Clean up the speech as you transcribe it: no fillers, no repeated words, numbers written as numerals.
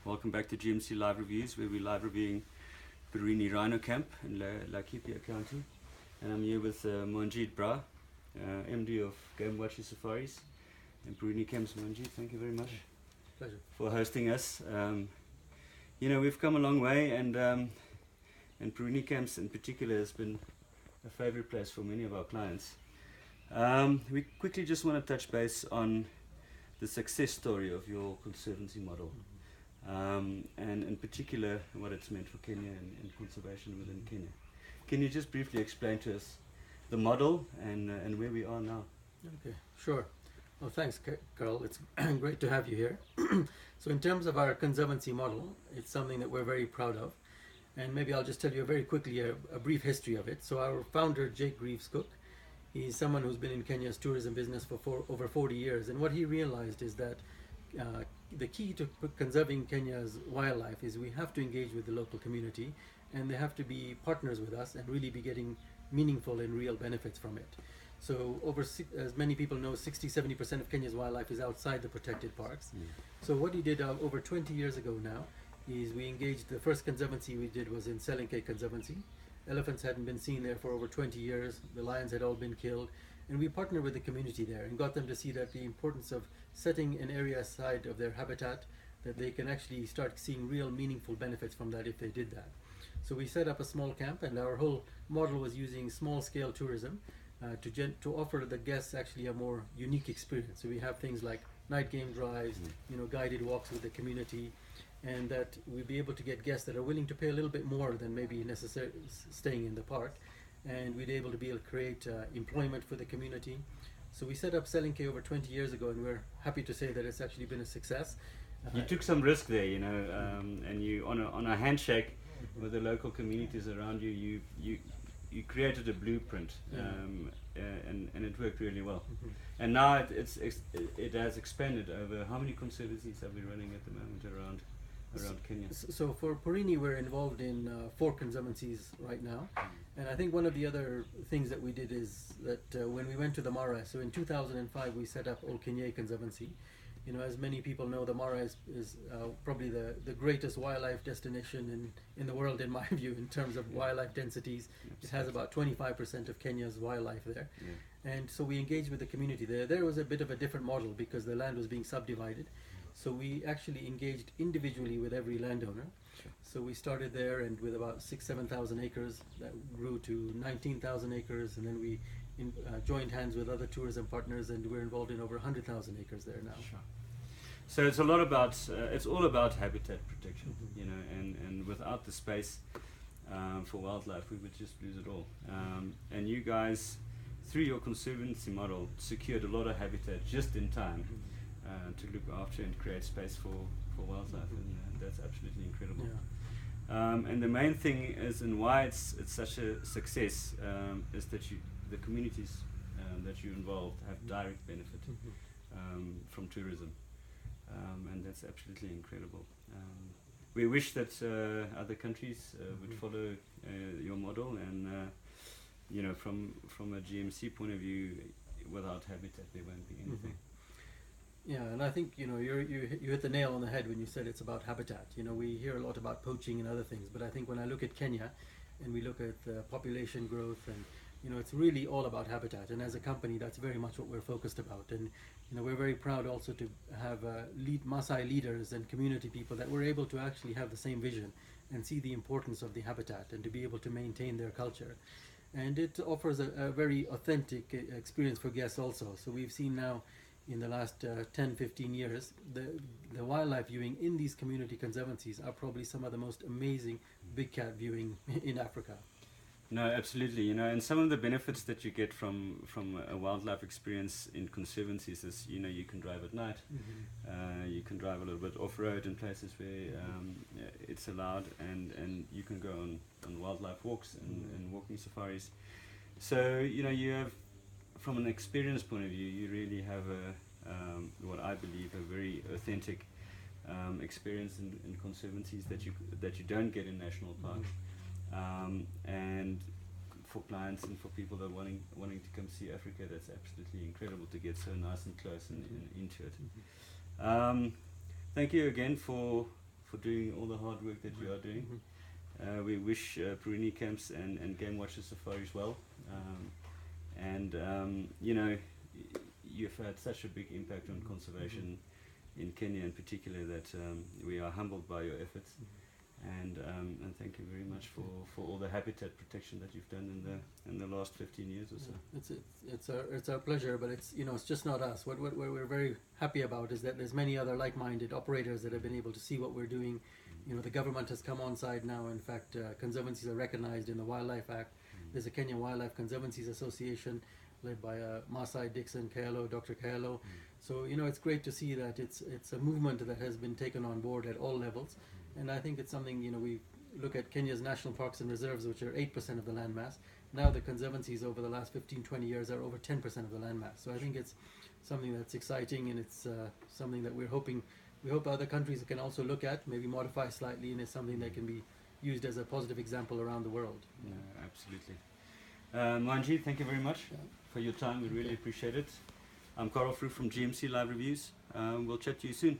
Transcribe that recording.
Welcome back to GMC Live Reviews, where we're live reviewing Porini Rhino Camp in Laikipia County. And I'm here with Mohanjeet Brar, MD of Gamewatchers Safaris and Porini Camps. Mohanjeet, thank you very much. Pleasure. For hosting us. We've come a long way, and Porini Camps in particular has been a favorite place for many of our clients. We quickly just want to touch base on the success story of your conservancy model, and in particular what it's meant for Kenya and conservation within Kenya. Can you just briefly explain to us the model and where we are now? Okay, sure. Well, thanks, Carl. It's great to have you here. So in terms of our conservancy model, it's something that we're very proud of. And maybe I'll just tell you very quickly a brief history of it. So our founder, Jake Greaves-Cook, he's someone who's been in Kenya's tourism business for over 40 years. And what he realized is that the key to conserving Kenya's wildlife is we have to engage with the local community, and they have to be partners with us and really be getting meaningful and real benefits from it. So as many people know, 60-70% of Kenya's wildlife is outside the protected parks. So what he did over 20 years ago now is we engaged. The first conservancy we did was in Selenke Conservancy. Elephants hadn't been seen there for over 20 years. The lions had all been killed. And we partnered with the community there and got them to see that the importance of setting an area aside of their habitat, that they can actually start seeing real meaningful benefits from that if they did that. So we set up a small camp, and our whole model was using small-scale tourism to offer the guests actually a more unique experience. So we have things like night game drives, guided walks with the community, and that we'll be able to get guests that are willing to pay a little bit more than maybe necessary staying in the park, and we'd able to create employment for the community. So we set up Selenke over 20 years ago, and we're happy to say that it's actually been a success. You took some risk there, and you on a handshake with the local communities around you, you created a blueprint, and it worked really well. And now it has expanded over. How many conservancies are we running at the moment around Kenya? So for Porini, we're involved in 4 conservancies right now. And I think one of the other things that we did is that when we went to the Mara, so in 2005 we set up Ol Pejeta Conservancy. As many people know, the Mara is probably the greatest wildlife destination in the world, in my view, in terms of wildlife densities. It has about 25% of Kenya's wildlife there. And so we engaged with the community there. There was a bit of a different model because the land was being subdivided. So we actually engaged individually with every landowner. So we started there, and with about 6,000-7,000 acres, that grew to 19,000 acres, and then we joined hands with other tourism partners, and we're involved in over 100,000 acres there now. So it's all about habitat protection, and without the space for wildlife, we would just lose it all. And you guys, through your conservancy model, secured a lot of habitat just in time to look after and create space for wildlife, and that's absolutely incredible. And the main thing is, and why it's such a success, is that the communities that you involved have direct benefit from tourism, and that's absolutely incredible. We wish that other countries would follow your model, and from a GMC point of view, without habitat there won't be anything. Yeah, and I think you hit the nail on the head when you said it's about habitat. We hear a lot about poaching and other things, but I think when I look at Kenya and we look at the population growth, and it's really all about habitat. And as a company, that's very much what we're focused about. And we're very proud also to have Maasai leaders and community people that were able to actually have the same vision and see the importance of the habitat and to be able to maintain their culture. And it offers a very authentic experience for guests also. So we've seen now, in the last 10-15 years, the wildlife viewing in these community conservancies are probably some of the most amazing big cat viewing in Africa. No, absolutely. And some of the benefits that you get from a wildlife experience in conservancies is, you can drive at night, you can drive a little bit off-road in places where it's allowed, and you can go on wildlife walks and walking safaris. So, you have, from an experience point of view, you really have what I believe a very authentic experience in conservancies that you don't get in national parks. And for clients and for people that are wanting to come see Africa, that's absolutely incredible to get so nice and close and into it. Thank you again for for doing all the hard work that you are doing. We wish Porini Camps and Gamewatchers Safaris well. You know, you've had such a big impact on conservation in Kenya in particular that we are humbled by your efforts. And thank you very much for all the habitat protection that you've done in the last 15 years or so. It's our pleasure, but it's, you know, it's just not us. What we're very happy about is that there's many other like-minded operators that have been able to see what we're doing. You know, the government has come on side now. In fact, conservancies are recognized in the Wildlife Act. There's a Kenyan Wildlife Conservancies Association led by Masai Dixon Kaelo, Dr. Kaelo. So, you know, it's great to see that it's a movement that has been taken on board at all levels. And I think it's something, you know, we look at Kenya's national parks and reserves, which are 8% of the land mass. Now the conservancies over the last 15, 20 years are over 10% of the land mass. So I think it's something that's exciting, and it's something that we hope other countries can also look at, maybe modify slightly, and it's something that can be used as a positive example around the world. Yeah, absolutely. Mohanjeet, thank you very much for your time. We really appreciate it. I'm Carl Fruit from GMC Live Reviews. We'll chat to you soon.